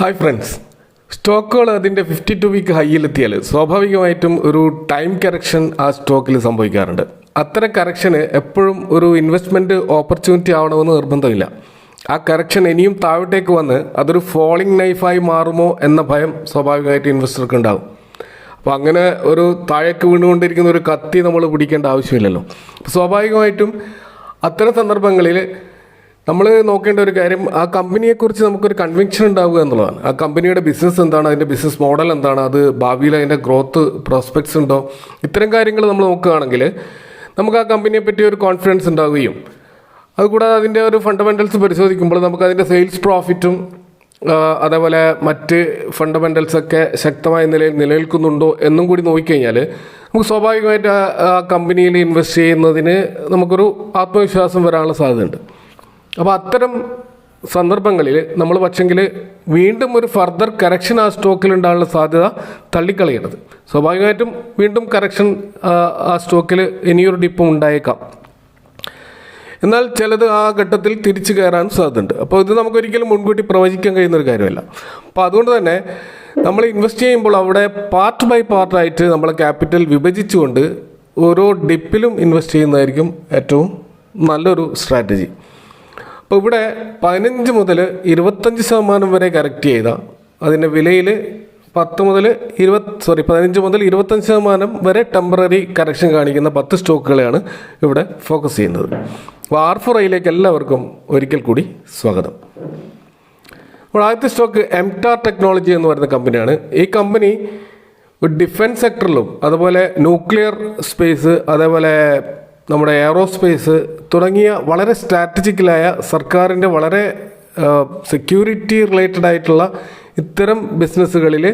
Hi friends, സ്റ്റോക്കുകൾ അതിൻ്റെ 52 week ഹൈയിലെത്തിയാൽ സ്വാഭാവികമായിട്ടും ഒരു ടൈം കറക്ഷൻ ആ സ്റ്റോക്കിൽ സംഭവിക്കാറുണ്ട്. അത്തരം കറക്ഷന് എപ്പോഴും ഒരു ഇൻവെസ്റ്റ്മെൻറ്റ് ഓപ്പർച്യൂണിറ്റി ആവണമെന്ന് നിർബന്ധമില്ല. ആ കറക്ഷൻ ഇനിയും താഴോട്ടേക്ക് വന്ന് അതൊരു ഫോളിംഗ് നൈഫായി മാറുമോ എന്ന ഭയം സ്വാഭാവികമായിട്ട് ഇൻവെസ്റ്റർക്ക് ഉണ്ടാകും. അപ്പോൾ അങ്ങനെ ഒരു താഴേക്ക് വീണുകൊണ്ടിരിക്കുന്ന ഒരു കത്തി നമ്മൾ പിടിക്കേണ്ട ആവശ്യമില്ലല്ലോ. സ്വാഭാവികമായിട്ടും അത്തരം സന്ദർഭങ്ങളിൽ നമ്മൾ നോക്കേണ്ട ഒരു കാര്യം, ആ കമ്പനിയെക്കുറിച്ച് നമുക്കൊരു കൺവിക്ഷൻ ഉണ്ടാവുക എന്നുള്ളതാണ്. ആ കമ്പനിയുടെ ബിസിനസ് എന്താണ്, അതിൻ്റെ ബിസിനസ് മോഡൽ എന്താണ്, അത് ഭാവിയിൽ അതിൻ്റെ ഗ്രോത്ത് പ്രോസ്പെക്ട്സ് ഉണ്ടോ, ഇത്തരം കാര്യങ്ങൾ നമ്മൾ നോക്കുകയാണെങ്കിൽ നമുക്ക് ആ കമ്പനിയെ പറ്റി ഒരു കോൺഫിഡൻസ് ഉണ്ടാവുകയും അതുകൂടാതെ അതിൻ്റെ ഒരു ഫണ്ടമെൻ്റൽസ് പരിശോധിക്കുമ്പോൾ നമുക്ക് അതിൻ്റെ സെയിൽസ് പ്രോഫിറ്റും അതേപോലെ മറ്റ് ഫണ്ടമെൻ്റൽസൊക്കെ ശക്തമായ നിലയിൽ നിലനിൽക്കുന്നുണ്ടോ എന്നും കൂടി നോക്കിക്കഴിഞ്ഞാൽ നമുക്ക് സ്വാഭാവികമായിട്ട് ആ കമ്പനിയിൽ ഇൻവെസ്റ്റ് ചെയ്യുന്നതിന് നമുക്കൊരു ആത്മവിശ്വാസം വരാനുള്ള സാധ്യതയുണ്ട്. അപ്പോൾ അത്തരം സന്ദർഭങ്ങളിൽ നമ്മൾ പക്ഷെങ്കിൽ വീണ്ടും ഒരു ഫർദർ കറക്ഷൻ ആ സ്റ്റോക്കിൽ ഉണ്ടാകാനുള്ള സാധ്യത തള്ളിക്കളയരുത്. സ്വാഭാവികമായിട്ടും വീണ്ടും കറക്ഷൻ ആ സ്റ്റോക്കിൽ ഇനിയൊരു ഡിപ്പും ഉണ്ടായേക്കാം. എന്നാൽ ചിലത് ആ ഘട്ടത്തിൽ തിരിച്ചു കയറാൻ സാധ്യതയുണ്ട്. അപ്പോൾ ഇത് നമുക്കൊരിക്കലും മുൻകൂട്ടി പ്രവചിക്കാൻ കഴിയുന്നൊരു കാര്യമല്ല. അപ്പോൾ അതുകൊണ്ട് തന്നെ നമ്മൾ ഇൻവെസ്റ്റ് ചെയ്യുമ്പോൾ അവിടെ പാർട്ട് ബൈ പാർട്ടായിട്ട് നമ്മളെ ക്യാപിറ്റൽ വിഭജിച്ചുകൊണ്ട് ഓരോ ഡിപ്പിലും ഇൻവെസ്റ്റ് ചെയ്യുന്നതായിരിക്കും ഏറ്റവും നല്ലൊരു സ്ട്രാറ്റജി. അപ്പോൾ ഇവിടെ 15 മുതൽ 25% വരെ കറക്റ്റ് ചെയ്ത അതിൻ്റെ വിലയിൽ 15 മുതൽ 25% വരെ ടെമ്പററി കറക്ഷൻ കാണിക്കുന്ന 10 സ്റ്റോക്കുകളെയാണ് ഇവിടെ ഫോക്കസ് ചെയ്യുന്നത്. അപ്പോൾ R4iലേക്ക് എല്ലാവർക്കും ഒരിക്കൽ കൂടി സ്വാഗതം. അപ്പോൾ ആദ്യത്തെ സ്റ്റോക്ക് എംടാർ ടെക്നോളജി എന്ന് പറയുന്ന കമ്പനിയാണ്. ഈ കമ്പനി ഡിഫൻസ് സെക്ടറിലും അതുപോലെ ന്യൂക്ലിയർ സ്പേസ്, അതേപോലെ നമ്മുടെ എയറോസ്പേസ് തുടങ്ങിയ വളരെ സ്ട്രാറ്റജിക്കലായ സർക്കാരിൻ്റെ വളരെ സെക്യൂരിറ്റി റിലേറ്റഡ് ആയിട്ടുള്ള ഇത്തരം ബിസിനസ്സുകളിൽ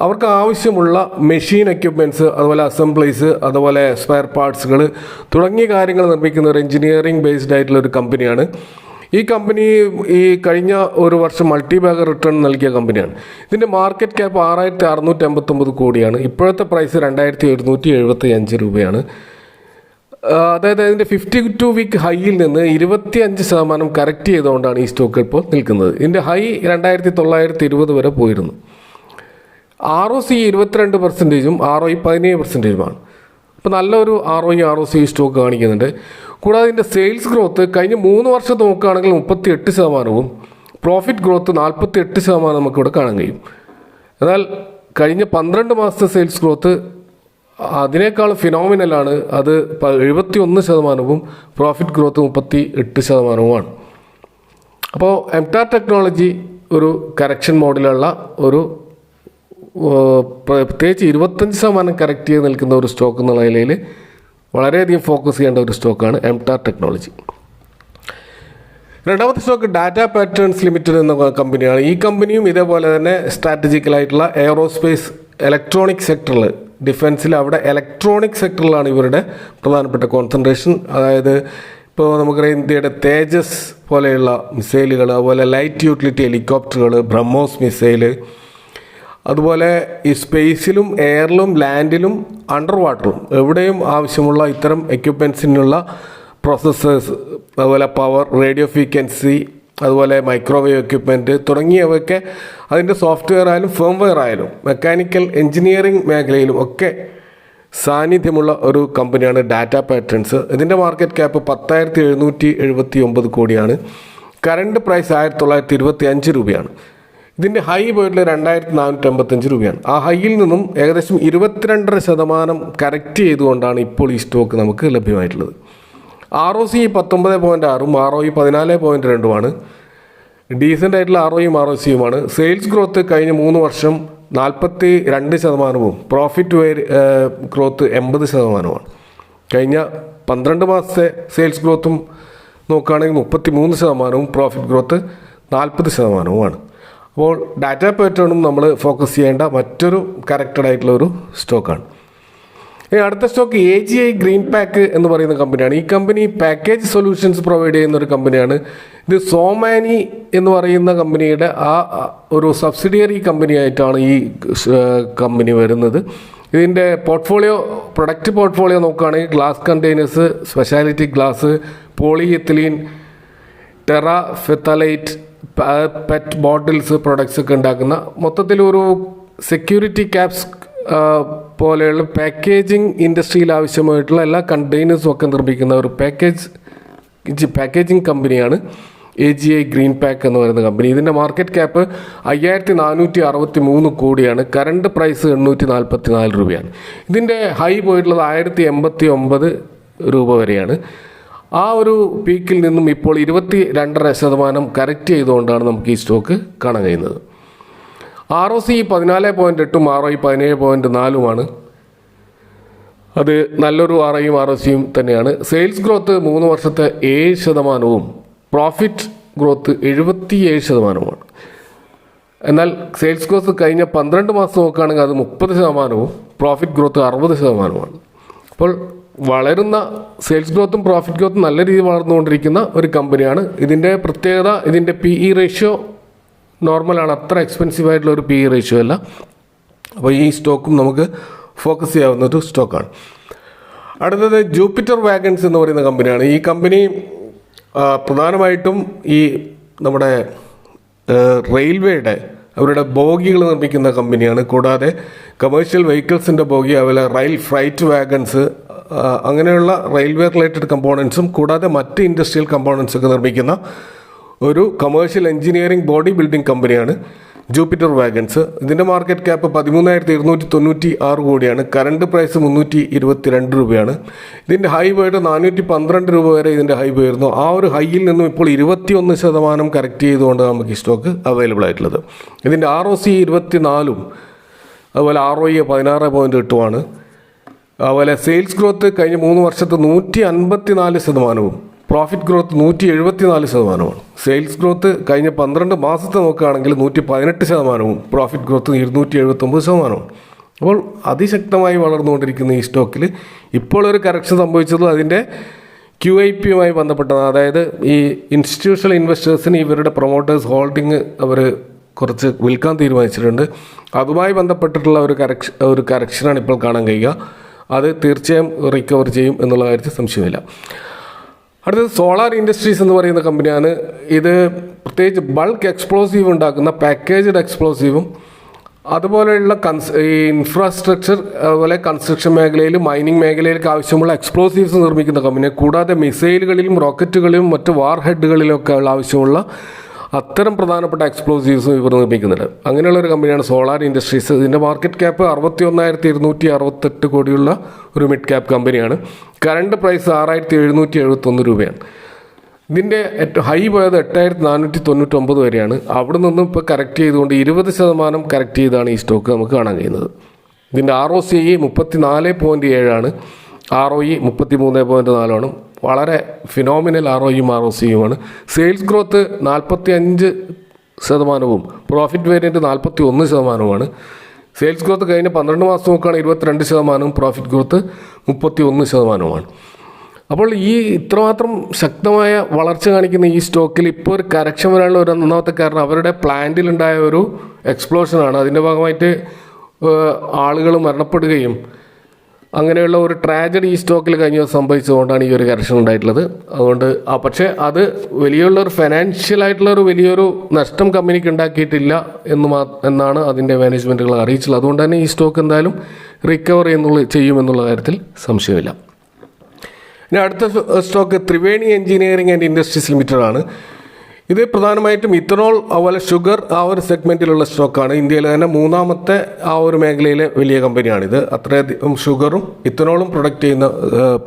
അവർക്ക് ആവശ്യമുള്ള മെഷീൻ എക്യുപ്മെൻറ്റ്സ്, അതുപോലെ അസംബ്ലീസ്, അതുപോലെ സ്പെയർ പാർട്സുകൾ തുടങ്ങിയ കാര്യങ്ങൾ നിർമ്മിക്കുന്ന ഒരു എഞ്ചിനീയറിംഗ് ബേസ്ഡ് ആയിട്ടുള്ള ഒരു കമ്പനിയാണ്. ഈ കമ്പനി ഈ കഴിഞ്ഞ ഒരു വർഷം മൾട്ടി ബാഗർ റിട്ടേൺ നൽകിയ കമ്പനിയാണ്. ഇതിൻ്റെ മാർക്കറ്റ് ക്യാപ്പ് 6659 കോടിയാണ്. ഇപ്പോഴത്തെ പ്രൈസ് 2775 രൂപയാണ്. അതായത് അതിൻ്റെ 52 വീക്ക് ഹൈയിൽ നിന്ന് 25% കറക്റ്റ് ചെയ്തുകൊണ്ടാണ് ഈ സ്റ്റോക്ക് ഇപ്പോൾ നിൽക്കുന്നത്. ഇതിൻ്റെ ഹൈ 2920 വരെ പോയിരുന്നു. ROC 22%, ROE 17%. അപ്പോൾ നല്ലൊരു ROC സ്റ്റോക്ക് കാണിക്കുന്നുണ്ട്. കൂടാതെ ഇതിൻ്റെ സെയിൽസ് ഗ്രോത്ത് കഴിഞ്ഞ 3 വർഷം നോക്കുകയാണെങ്കിൽ 38%, പ്രോഫിറ്റ് ഗ്രോത്ത് 48% നമുക്കിവിടെ കാണാൻ കഴിയും. എന്നാൽ കഴിഞ്ഞ 12 മാസത്തെ സെയിൽസ് ഗ്രോത്ത് അതിനേക്കാൾ ഫിനോമിനലാണ്. അത് 71%, പ്രോഫിറ്റ് ഗ്രോത്ത് 38%. അപ്പോൾ എംടാർ ടെക്നോളജി ഒരു കറക്ഷൻ മോഡിലുള്ള ഒരു പ്രത്യേകിച്ച് 25% കറക്റ്റ് ചെയ്ത് നിൽക്കുന്ന ഒരു സ്റ്റോക്ക് എന്നുള്ള നിലയിൽ വളരെയധികം ഫോക്കസ് ചെയ്യേണ്ട ഒരു സ്റ്റോക്കാണ് എംടാർ ടെക്നോളജി. രണ്ടാമത്തെ സ്റ്റോക്ക് ഡാറ്റ പാറ്റേൺസ് ലിമിറ്റഡ് എന്ന കമ്പനിയാണ്. ഈ കമ്പനിയും ഇതേപോലെ തന്നെ സ്ട്രാറ്റജിക്കലായിട്ടുള്ള എയറോസ്പേസ്, ഇലക്ട്രോണിക് സെക്ടറിൽ, ഡിഫൻസിൽ അവിടെ ഇലക്ട്രോണിക് സെക്ടറിലാണ് ഇവരുടെ പ്രധാനപ്പെട്ട കോൺസെൻട്രേഷൻ. അതായത് ഇപ്പോൾ നമുക്കറിയാം ഇന്ത്യയുടെ തേജസ് പോലെയുള്ള മിസൈലുകൾ, അതുപോലെ ലൈറ്റ് യൂട്ടിലിറ്റി ഹെലികോപ്റ്ററുകൾ, ബ്രഹ്മോസ് മിസൈല്, അതുപോലെ ഈ സ്പേസിലും എയറിലും ലാൻഡിലും അണ്ടർ വാട്ടറും എവിടെയും ആവശ്യമുള്ള ഇത്തരം എക്യുപ്മെൻസിനുള്ള പ്രോസസ്സേഴ്സ്, അതുപോലെ പവർ, റേഡിയോ ഫ്രീക്വൻസി, അതുപോലെ മൈക്രോവേവ് എക്യുപ്മെൻറ്റ് തുടങ്ങിയവയൊക്കെ അതിൻ്റെ സോഫ്റ്റ്വെയർ ആയാലും ഫേംവെയർ ആയാലും മെക്കാനിക്കൽ എഞ്ചിനീയറിംഗ് മേഖലയിലും ഒക്കെ സാന്നിധ്യമുള്ള ഒരു കമ്പനിയാണ് ഡാറ്റ പാറ്റേൺസ്. ഇതിൻ്റെ മാർക്കറ്റ് ക്യാപ്പ് 10,779 കോടിയാണ്. കറണ്ട് പ്രൈസ് 1925 രൂപയാണ്. ഇതിൻ്റെ ഹൈ പോയിട്ടുള്ള 2485 രൂപയാണ്. ആ ഹൈയിൽ നിന്നും ഏകദേശം 22% കറക്റ്റ് ചെയ്തുകൊണ്ടാണ് ഇപ്പോൾ ഈ സ്റ്റോക്ക് നമുക്ക് ലഭ്യമായിട്ടുള്ളത്. ROC 19.6, ROE 14.2. ഡീസൻ്റ് ആയിട്ടുള്ള ROEയും ROCയുമാണ്. സെയിൽസ് ഗ്രോത്ത് കഴിഞ്ഞ 3 വർഷം 42%, പ്രോഫിറ്റ് ഗ്രോത്ത് 80%. കഴിഞ്ഞ 12 മാസത്തെ സെയിൽസ് ഗ്രോത്തും നോക്കുകയാണെങ്കിൽ 33%, പ്രോഫിറ്റ് ഗ്രോത്ത് 40%. അപ്പോൾ ഡാറ്റ പാറ്റേണും നമ്മൾ ഫോക്കസ് ചെയ്യേണ്ട മറ്റൊരു കറക്റ്റഡ് ആയിട്ടുള്ള ഒരു സ്റ്റോക്കാണ്. അടുത്ത സ്റ്റോക്ക് AGI ഗ്രീൻ പാക്ക് എന്ന് പറയുന്ന കമ്പനിയാണ്. ഈ കമ്പനി പാക്കേജ് സൊല്യൂഷൻസ് പ്രൊവൈഡ് ചെയ്യുന്ന ഒരു കമ്പനിയാണ്. ഇത് സോമാനി എന്ന് പറയുന്ന കമ്പനിയുടെ ഒരു സബ്സിഡിയറി കമ്പനിയായിട്ടാണ് ഈ കമ്പനി വരുന്നത്. ഇതിൻ്റെ പ്രൊഡക്റ്റ് പോർട്ട്ഫോളിയോ നോക്കുകയാണെങ്കിൽ glass containers, speciality glass, polyethylene, terephthalate, PET bottles products ഒക്കെ ഉണ്ടാക്കുന്ന മൊത്തത്തിൽ ഒരു സെക്യൂരിറ്റി ക്യാപ്സ് പോലെയുള്ള പാക്കേജിങ് ഇൻഡസ്ട്രിയിൽ ആവശ്യമായിട്ടുള്ള എല്ലാ കണ്ടെയ്നേഴ്സും ഒക്കെ നിർമ്മിക്കുന്ന ഒരു പാക്കേജിങ് കമ്പനിയാണ് AGI ഗ്രീൻ പാക്ക് എന്ന് പറയുന്ന കമ്പനി. ഇതിൻ്റെ മാർക്കറ്റ് ക്യാപ്പ് 5463 കോടിയാണ്. കറണ്ട് പ്രൈസ് 844 രൂപയാണ്. ഇതിൻ്റെ ഹൈ പോയിട്ടുള്ളത് 1089 രൂപ വരെയാണ്. ആ ഒരു പീക്കിൽ നിന്നും ഇപ്പോൾ 22.5% കറക്റ്റ് ചെയ്തുകൊണ്ടാണ് നമുക്ക് ഈ സ്റ്റോക്ക് കാണാൻ കഴിയുന്നത്. ROC 14.8ഉം ROE 17.4ഉമാണ്. അത് നല്ലൊരു ROEയും ROCയും തന്നെയാണ്. സെയിൽസ് ഗ്രോത്ത് 3 വർഷത്തെ 7%, പ്രോഫിറ്റ് ഗ്രോത്ത് 77%. എന്നാൽ സെയിൽസ് ഗ്രോത്ത് കഴിഞ്ഞ 12 മാസം നോക്കുകയാണെങ്കിൽ അത് 30%, പ്രോഫിറ്റ് ഗ്രോത്ത് 60%. അപ്പോൾ വളരുന്ന സെയിൽസ് ഗ്രോത്തും പ്രോഫിറ്റ് ഗ്രോത്തും നല്ല രീതിയിൽ വളർന്നുകൊണ്ടിരിക്കുന്ന ഒരു കമ്പനിയാണ്. ഇതിൻ്റെ പ്രത്യേകത, ഇതിൻ്റെ PE റേഷ്യോ നോർമലാണ്, അത്ര എക്സ്പെൻസീവ് ആയിട്ടുള്ള ഒരു PE റേഷ്യോ അല്ല. അപ്പോൾ ഈ സ്റ്റോക്കും നമുക്ക് ഫോക്കസ് ചെയ്യാവുന്ന ഒരു സ്റ്റോക്കാണ്. അടുത്തത് ജൂപ്പിറ്റർ വാഗൺസ് എന്ന് പറയുന്ന കമ്പനിയാണ്. ഈ കമ്പനി പ്രധാനമായിട്ടും ഈ നമ്മുടെ റെയിൽവേയുടെ അവരുടെ ബോഗികൾ നിർമ്മിക്കുന്ന കമ്പനിയാണ്. കൂടാതെ കമേഴ്ഷ്യൽ വെഹിക്കിൾസിൻ്റെ ബോഗി, അതുപോലെ റെയിൽ ഫ്രൈറ്റ് വാഗൺസ്, അങ്ങനെയുള്ള റെയിൽവേ റിലേറ്റഡ് കമ്പോണൻസും കൂടാതെ മറ്റ് ഇൻഡസ്ട്രിയൽ കമ്പോണൻസൊക്കെ നിർമ്മിക്കുന്ന ഒരു കമേഴ്ഷ്യൽ എഞ്ചിനീയറിംഗ് ബോഡി ബിൽഡിംഗ് കമ്പനിയാണ് ജൂപ്പിറ്റർ വാഗൺസ്. ഇതിൻ്റെ മാർക്കറ്റ് ക്യാപ്പ് 13,296 കോടിയാണ്. കറണ്ട് പ്രൈസ് 322 രൂപയാണ്. ഇതിൻ്റെ ഹൈ പോയിട്ട് 412 രൂപ വരെ ഇതിൻ്റെ ഹൈ പോയിരുന്നു. ആ ഒരു ഹൈയിൽ നിന്നും ഇപ്പോൾ 21% കറക്റ്റ് ചെയ്തുകൊണ്ട് നമുക്ക് ഈ സ്റ്റോക്ക് അവൈലബിൾ ആയിട്ടുള്ളത്. ഇതിൻ്റെ ROC 24ഉം അതുപോലെ ROE 16.8ഉമാണ്. അതുപോലെ സെയിൽസ് ഗ്രോത്ത് കഴിഞ്ഞ 3 വർഷത്തെ 154%, പ്രോഫിറ്റ് ഗ്രോത്ത് 174%. സെയിൽസ് ഗ്രോത്ത് കഴിഞ്ഞ 12 മാസത്തെ നോക്കുകയാണെങ്കിൽ 118%, പ്രോഫിറ്റ് ഗ്രോത്ത് 279%. അപ്പോൾ അതിശക്തമായി വളർന്നുകൊണ്ടിരിക്കുന്ന ഈ സ്റ്റോക്കിൽ ഇപ്പോൾ ഒരു കറക്ഷൻ സംഭവിച്ചത് അതിൻ്റെ QIPയുമായി ബന്ധപ്പെട്ടതാണ്. അതായത് ഈ ഇൻസ്റ്റിറ്റ്യൂഷണൽ ഇൻവെസ്റ്റേഴ്സിന് ഇവരുടെ പ്രൊമോട്ടേഴ്സ് ഹോൾഡിംഗ് അവർ കുറച്ച് വിൽക്കാൻ തീരുമാനിച്ചിട്ടുണ്ട്. അതുമായി ബന്ധപ്പെട്ടിട്ടുള്ള ഒരു കറക്ഷനാണ് ഇപ്പോൾ കാണാൻ കഴിയുക. അത് തീർച്ചയായും റിക്കവർ ചെയ്യും എന്നുള്ള കാര്യത്തിൽ സംശയമില്ല. അടുത്തത് സോളാർ ഇൻഡസ്ട്രീസ് എന്ന് പറയുന്ന കമ്പനിയാണ്. ഇത് പ്രത്യേകിച്ച് ബൾക്ക് എക്സ്പ്ലോസീവ് ഉണ്ടാക്കുന്ന പാക്കേജ്ഡ് എക്സ്പ്ലോസീവും അതുപോലെയുള്ള ഇൻഫ്രാസ്ട്രക്ചർ, അതുപോലെ കൺസ്ട്രക്ഷൻ മേഖലയിൽ, മൈനിങ് മേഖലയിലേക്ക് ആവശ്യമുള്ള എക്സ്പ്ലോസീവ്സ് നിർമ്മിക്കുന്ന കമ്പനി. കൂടാതെ മിസൈലുകളിലും റോക്കറ്റുകളിലും മറ്റ് വാർ ഹെഡുകളിലൊക്കെ ആവശ്യമുള്ള അത്തരം പ്രധാനപ്പെട്ട എക്സ്പ്ലോസീവ്സും ഇവർ നിർമ്മിക്കുന്നുണ്ട്. അങ്ങനെയുള്ളൊരു കമ്പനിയാണ് സോളാർ ഇൻഡസ്ട്രീസ്. ഇതിൻ്റെ മാർക്കറ്റ് ക്യാപ്പ് 61,268 കോടിയുള്ള ഒരു മിഡ് ക്യാപ് കമ്പനിയാണ്. കറണ്ട് പ്രൈസ് 6,771 രൂപയാണ്. ഇതിൻ്റെ ഹൈ പോയത് 8,499 വരെയാണ്. അവിടെ നിന്നും ഇപ്പോൾ കറക്റ്റ് ചെയ്തുകൊണ്ട് 20% കറക്റ്റ് ചെയ്താണ് ഈ സ്റ്റോക്ക് നമുക്ക് കാണാൻ കഴിയുന്നത്. ഇതിൻ്റെ ROC 34.7ആണ്, ROE 33.4ആണ്. വളരെ ഫിനോമിനൽ ROEയും ROCയുമാണ്. Sales growth 45%, profit variant 41%. Sales growth കഴിഞ്ഞ 12 മാസം നോക്കുകയാണെങ്കിൽ 22%, പ്രോഫിറ്റ് ഗ്രോത്ത് 31%. അപ്പോൾ ഈ ഇത്രമാത്രം ശക്തമായ വളർച്ച കാണിക്കുന്ന ഈ സ്റ്റോക്കിൽ ഇപ്പോൾ ഒരു കറക്ഷൻ വരാനുള്ള ഒരു ഒന്നാമത്തെ കാരണം അവരുടെ പ്ലാന്റിലുണ്ടായ ഒരു എക്സ്പ്ലോഷനാണ്. അതിൻ്റെ ഭാഗമായിട്ട് ആളുകൾ മരണപ്പെടുകയും അങ്ങനെയുള്ള ഒരു ട്രാജഡി ഈ സ്റ്റോക്കിൽ കഴിഞ്ഞ സംഭവിച്ചതുകൊണ്ടാണ് ഈ ഒരു കറക്ഷൻ ഉണ്ടായിട്ടുള്ളത്. അതുകൊണ്ട് പക്ഷേ അത് വലിയൊരു ഫൈനാൻഷ്യലായിട്ടുള്ള ഒരു വലിയൊരു നഷ്ടം കമ്പനിക്ക് ഉണ്ടാക്കിയിട്ടില്ല എന്നാണ് അതിൻ്റെ മാനേജ്മെൻറ്റുകൾ അറിയിച്ചുള്ളത്. അതുകൊണ്ട് തന്നെ ഈ സ്റ്റോക്ക് എന്തായാലും റിക്കവർ ചെയ്യുമെന്നുള്ള കാര്യത്തിൽ സംശയമില്ല. ഇനി അടുത്ത stock Triveni engineering and industries limited ആണ്. ഇത് പ്രധാനമായിട്ടും ഇത്തനോൾ, അതുപോലെ ഷുഗർ, ആ ഒരു സെഗ്മെൻറ്റിലുള്ള സ്റ്റോക്കാണ്. ഇന്ത്യയിലെ തന്നെ 3ാമത്തെ ആ ഒരു മേഖലയിലെ വലിയ കമ്പനിയാണിത്. അത്രയധികം ഷുഗറും ഇത്തനോളും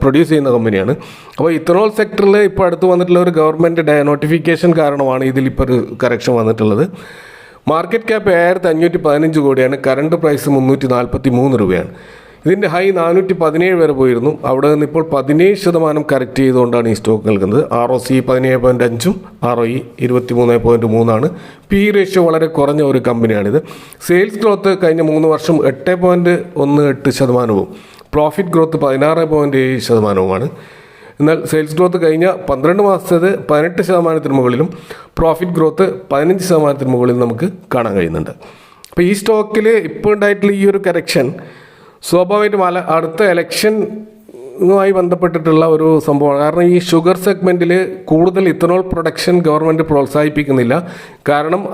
പ്രൊഡ്യൂസ് ചെയ്യുന്ന കമ്പനിയാണ്. അപ്പോൾ ഇത്തനോൾ സെക്ടറിൽ ഇപ്പോൾ അടുത്ത് വന്നിട്ടുള്ള ഒരു ഗവൺമെൻറ് നോട്ടിഫിക്കേഷൻ കാരണമാണ് ഇതിലിപ്പോൾ ഒരു കറക്ഷൻ വന്നിട്ടുള്ളത്. മാർക്കറ്റ് ക്യാപ്പ് 7,515 കോടിയാണ്. കറണ്ട് പ്രൈസ് 343 രൂപയാണ്. ഇതിൻ്റെ ഹൈ 417 വരെ പോയിരുന്നു. അവിടെ നിന്ന് ഇപ്പോൾ 17% കറക്റ്റ് ചെയ്തുകൊണ്ടാണ് ഈ സ്റ്റോക്ക് നിൽക്കുന്നത്. ROC 17.5ഉം ROE 23.3ആണ്. PE റേഷ്യോ വളരെ കുറഞ്ഞ ഒരു കമ്പനിയാണിത്. സെയിൽസ് ഗ്രോത്ത് കഴിഞ്ഞ 3 വർഷം 8.18%, പ്രോഫിറ്റ് ഗ്രോത്ത് 16.7%. എന്നാൽ സെയിൽസ് ഗ്രോത്ത് കഴിഞ്ഞ 12 മാസത്തേത് 18% മുകളിലും പ്രോഫിറ്റ് ഗ്രോത്ത് 15% മുകളിലും നമുക്ക് കാണാൻ കഴിയുന്നുണ്ട്. അപ്പോൾ ഈ സ്റ്റോക്കിൽ ഇപ്പോൾ ഉണ്ടായിട്ടുള്ള ഈ ഒരു കറക്ഷൻ സ്വാഭാവികമായിട്ടും അടുത്ത ഇലക്ഷൻ ുമായി ബന്ധപ്പെട്ടിട്ടുള്ള ഒരു സംഭവമാണ്. കാരണം ഈ ഷുഗർ സെഗ്മെൻറ്റിൽ കൂടുതൽ ഇത്തനോൾ പ്രൊഡക്ഷൻ ഗവൺമെൻറ് പ്രോത്സാഹിപ്പിക്കുന്നില്ല.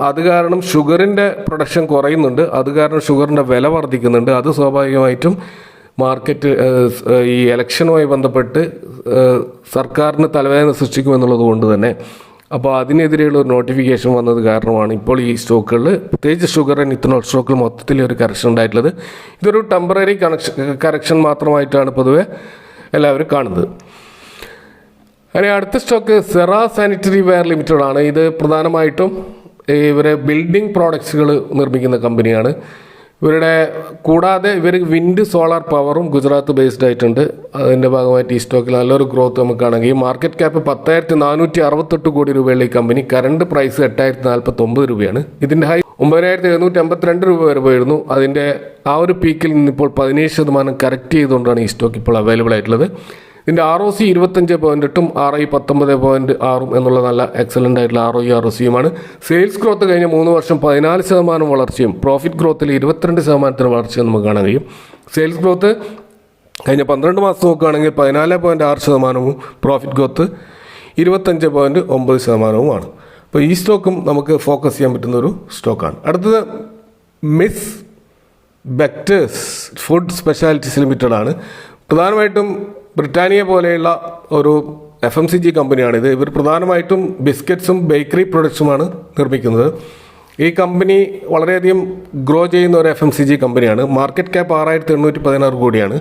അത് കാരണം ഷുഗറിൻ്റെ പ്രൊഡക്ഷൻ കുറയുന്നുണ്ട്. അത് കാരണം ഷുഗറിൻ്റെ വില വർദ്ധിക്കുന്നുണ്ട്. അത് സ്വാഭാവികമായിട്ടും മാർക്കറ്റ് ഈ ഇലക്ഷനുമായി ബന്ധപ്പെട്ട് സർക്കാരിന് തലവേദന സൃഷ്ടിക്കുമെന്നുള്ളത് കൊണ്ട് തന്നെ അപ്പോൾ അതിനെതിരെയുള്ള ഒരു നോട്ടിഫിക്കേഷൻ വന്നത് കാരണമാണ് ഇപ്പോൾ ഈ സ്റ്റോക്കുകളിൽ, പ്രത്യേകിച്ച് ഷുഗർ ആൻഡ് ഇത്തനോൾ സ്റ്റോക്കിൽ മൊത്തത്തിൽ ഒരു കറക്ഷൻ ഉണ്ടായിട്ടുള്ളത്. ഇതൊരു ടെമ്പററി കറക്ഷൻ മാത്രമായിട്ടാണ് പൊതുവെ എല്ലാവരും കാണുന്നത്. അങ്ങനെ അടുത്ത stock Cera sanitary ware limited ആണ്. ഇത് പ്രധാനമായിട്ടും ഇവരെ ബിൽഡിംഗ് പ്രോഡക്ട്സുകൾ നിർമ്മിക്കുന്ന കമ്പനിയാണ്. കൂടാതെ ഇവർ വിൻഡ് സോളാർ പവറും ഗുജറാത്ത് ബേസ്ഡ് ആയിട്ടുണ്ട്. അതിൻ്റെ ഭാഗമായിട്ട് ഈ സ്റ്റോക്കിൽ നല്ലൊരു ഗ്രോത്ത് നമുക്ക് കാണുകയും മാർക്കറ്റ് ക്യാപ്പ് 10,468 കോടി രൂപയുള്ള ഈ കമ്പനി കറണ്ട് പ്രൈസ് 8,049 രൂപയാണ്. ഇതിൻ്റെ ഹൈ 9,752 രൂപ വരെ പോയിരുന്നു. അതിൻ്റെ ആ ഒരു പീക്കിൽ നിന്നിപ്പോൾ 17% കറക്റ്റ് ചെയ്തുകൊണ്ടാണ് ഈ സ്റ്റോക്ക് ഇപ്പോൾ അവൈലബിൾ ആയിട്ടുള്ളത്. ഇതിൻ്റെ ROC 25.8ഉം ROE 19.6ഉം എന്നുള്ള നല്ല എക്സലൻ്റ് ആയിട്ടുള്ള ROE ROCയുമാണ്. സെയിൽസ് ഗ്രോത്ത് കഴിഞ്ഞ 3 വർഷം 14% വളർച്ചയും പ്രോഫിറ്റ് ഗ്രോത്തിൽ 22% വളർച്ചയും നമുക്ക് കാണാൻ കഴിയും. സെയിൽസ് ഗ്രോത്ത് കഴിഞ്ഞ 12 മാസം നോക്കുകയാണെങ്കിൽ 14.6%, പ്രോഫിറ്റ് ഗ്രോത്ത് 25.9%. അപ്പോൾ ഈ സ്റ്റോക്കും നമുക്ക് ഫോക്കസ് ചെയ്യാൻ പറ്റുന്ന ഒരു സ്റ്റോക്കാണ്. അടുത്തത് miss Bectors food specialities limited ആണ്. പ്രധാനമായിട്ടും ബ്രിട്ടാനിയ പോലെയുള്ള ഒരു FMCG കമ്പനിയാണിത്. ഇവർ പ്രധാനമായിട്ടും ബിസ്ക്കറ്റ്സും ബേക്കറി പ്രൊഡക്ട്സുമാണ് നിർമ്മിക്കുന്നത്. ഈ കമ്പനി വളരെയധികം ഗ്രോ ചെയ്യുന്ന ഒരു FMCG കമ്പനിയാണ്. മാർക്കറ്റ് ക്യാപ്പ് 6,816 കോടിയാണ്.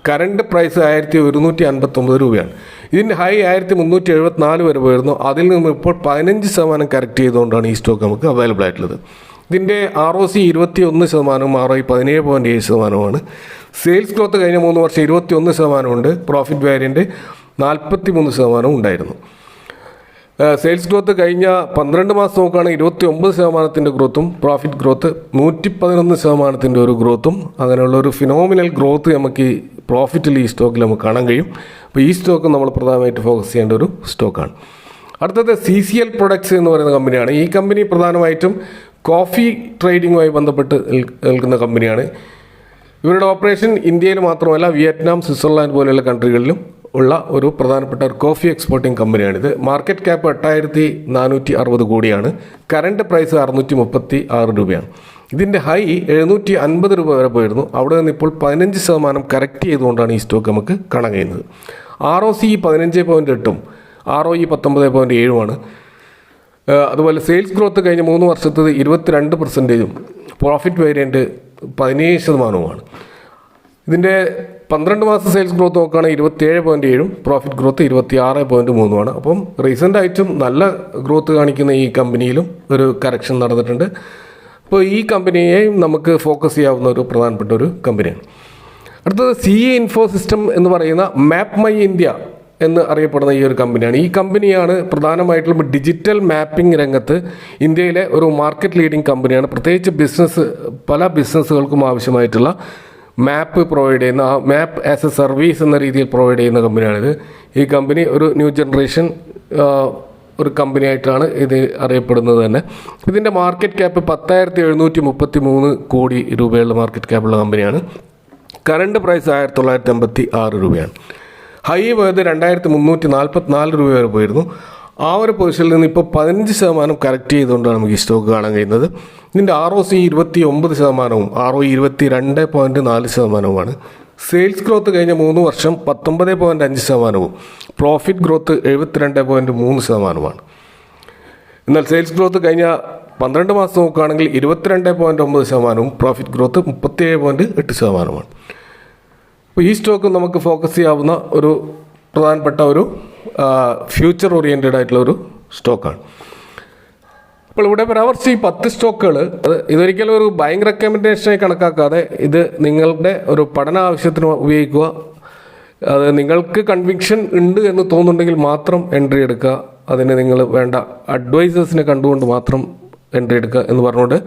കറണ്ട് പ്രൈസ് 1,159 രൂപയാണ്. ഇതിൻ്റെ ഹൈ 1,374 വരെ പോയിരുന്നു. അതിൽ നിന്ന് ഇപ്പോൾ 15% കറക്റ്റ് ചെയ്തുകൊണ്ടാണ് ഈ സ്റ്റോക്ക് നമുക്ക് അവൈലബിൾ ആയിട്ടുള്ളത്. ഇതിൻ്റെ ROC 21%, ROE 17.7%. സെയിൽസ് ഗ്രോത്ത് കഴിഞ്ഞ 3 വർഷം 21% ഉണ്ട്. പ്രോഫിറ്റ് വേരിയൻ്റ് 43% ഉണ്ടായിരുന്നു. സെയിൽസ് ഗ്രോത്ത് കഴിഞ്ഞ 12 മാസം നോക്കുകയാണെങ്കിൽ 29% ഗ്രോത്തും പ്രോഫിറ്റ് ഗ്രോത്ത് 111% ഒരു ഗ്രോത്തും, അങ്ങനെയുള്ള ഒരു ഫിനോമിനൽ ഗ്രോത്ത് നമുക്ക് ഈ പ്രോഫിറ്റിൽ ഈ സ്റ്റോക്കിൽ നമുക്ക് കാണാൻ കഴിയും. അപ്പോൾ ഈ സ്റ്റോക്ക് നമ്മൾ പ്രധാനമായിട്ട് ഫോക്കസ് ചെയ്യേണ്ട ഒരു സ്റ്റോക്കാണ്. അടുത്തത് CCL പ്രൊഡക്ട്സ് എന്ന് പറയുന്ന കമ്പനിയാണ്. ഈ കമ്പനി പ്രധാനമായിട്ടും കോഫി ട്രേഡിങ്ങുമായി ബന്ധപ്പെട്ട് നിൽക്കുന്ന കമ്പനിയാണ്. ഇവരുടെ ഓപ്പറേഷൻ ഇന്ത്യയിൽ മാത്രമല്ല വിയറ്റ്നാം, സ്വിറ്റ്സർലാൻഡ് പോലെയുള്ള കൺട്രികളിലും ഉള്ള ഒരു പ്രധാനപ്പെട്ട ഒരു കോഫി എക്സ്പോർട്ടിംഗ് കമ്പനിയാണിത്. മാർക്കറ്റ് ക്യാപ്പ് 8,460 കോടിയാണ്. കറണ്ട് പ്രൈസ് 636 രൂപയാണ്. ഇതിൻ്റെ ഹൈ 750 രൂപ വരെ പോയിരുന്നു. അവിടെ നിന്ന് ഇപ്പോൾ 15% കറക്റ്റ് ചെയ്തുകൊണ്ടാണ് ഈ സ്റ്റോക്ക് നമുക്ക് കാണാൻ കഴിയുന്നത്. ROC 15.8ഉം ROE 19.7ഉമാണ്. അതുപോലെ സെയിൽസ് ഗ്രോത്ത് കഴിഞ്ഞ 3 വർഷത്തത് 22%, പ്രോഫിറ്റ് വേരിയൻ്റ് 17%. ഇതിൻ്റെ 12 മാസം സെയിൽസ് ഗ്രോത്ത് നോക്കുകയാണെങ്കിൽ 27.7ഉം പ്രോഫിറ്റ് ഗ്രോത്ത് 26.3ഉമാണ്. അപ്പം റീസെൻ്റായിട്ടും നല്ല ഗ്രോത്ത് കാണിക്കുന്ന ഈ കമ്പനിയിലും ഒരു കറക്ഷൻ നടന്നിട്ടുണ്ട്. അപ്പോൾ ഈ കമ്പനിയെയും നമുക്ക് ഫോക്കസ് ചെയ്യാവുന്ന ഒരു പ്രധാനപ്പെട്ട ഒരു കമ്പനിയാണ്. അടുത്തത് CA ഇൻഫോ സിസ്റ്റം എന്ന് പറയുന്ന മാപ്പ് മൈ ഇന്ത്യ എന്ന് അറിയപ്പെടുന്ന ഈ ഒരു കമ്പനിയാണ്. ഈ കമ്പനിയാണ് പ്രധാനമായിട്ടും ഡിജിറ്റൽ മാപ്പിംഗ് രംഗത്ത് ഇന്ത്യയിലെ ഒരു മാർക്കറ്റ് ലീഡിംഗ് കമ്പനിയാണ്. പ്രത്യേകിച്ച് പല ബിസിനസ്സുകൾക്കും ആവശ്യമായിട്ടുള്ള മാപ്പ് പ്രൊവൈഡ് ചെയ്യുന്ന, മാപ്പ് ആസ് എ സർവീസ് എന്ന രീതിയിൽ പ്രൊവൈഡ് ചെയ്യുന്ന കമ്പനിയാണിത്. ഈ കമ്പനി ഒരു ന്യൂ ജനറേഷൻ ഒരു കമ്പനിയായിട്ടാണ് ഇത് അറിയപ്പെടുന്നത് തന്നെ. ഇതിൻ്റെ മാർക്കറ്റ് ക്യാപ്പ് 10,733 കോടി രൂപയുള്ള മാർക്കറ്റ് ക്യാപ്പുള്ള കമ്പനിയാണ്. കറണ്ട് പ്രൈസ് 1,986 രൂപയാണ്. ഹൈ പോയത് 2,344 രൂപ വരെ പോയിരുന്നു. ആ ഒരു പൊസിഷനിൽ നിന്ന് ഇപ്പോൾ 15% കറക്റ്റ് ചെയ്തുകൊണ്ടാണ് നമുക്ക് ഈ സ്റ്റോക്ക് കാണാൻ കഴിയുന്നത്. ഇതിൻ്റെ ROC 29%, ROE 22.4%. സെയിൽസ് ഗ്രോത്ത് കഴിഞ്ഞ 3 വർഷം 19.5%, പ്രോഫിറ്റ് ഗ്രോത്ത് 72.3%. എന്നാൽ സെയിൽസ് ഗ്രോത്ത് കഴിഞ്ഞ 12 മാസം നോക്കുകയാണെങ്കിൽ 22.9%, പ്രോഫിറ്റ് ഗ്രോത്ത് 37.8%. അപ്പോൾ ഈ സ്റ്റോക്ക് നമുക്ക് ഫോക്കസ് ചെയ്യാവുന്ന ഒരു പ്രധാനപ്പെട്ട ഒരു ഫ്യൂച്ചർ ഓറിയൻറ്റഡ് ആയിട്ടുള്ള ഒരു സ്റ്റോക്കാണ്. അപ്പോൾ ഇവിടെ പരാമർശിച്ച ഈ 10 സ്റ്റോക്കുകൾ ഇതൊരിക്കലും ഒരു ബൈങ് റെക്കമെൻഡേഷനായി കണക്കാക്കാതെ ഇത് നിങ്ങളുടെ ഒരു പഠന ആവശ്യത്തിന് ഉപയോഗിക്കുക. അത് നിങ്ങൾക്ക് കൺവിക്ഷൻ ഉണ്ട് എന്ന് തോന്നുന്നുണ്ടെങ്കിൽ മാത്രം എൻട്രി എടുക്കുക. അതിന് നിങ്ങൾ വേണ്ട അഡ്വൈസേഴ്സിനെ കണ്ടുകൊണ്ട് മാത്രം എൻട്രി എടുക്കുക എന്ന് പറഞ്ഞുകൊണ്ട്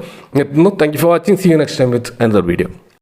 എത്തുന്നു. Thank you for watching. See you next time with another video.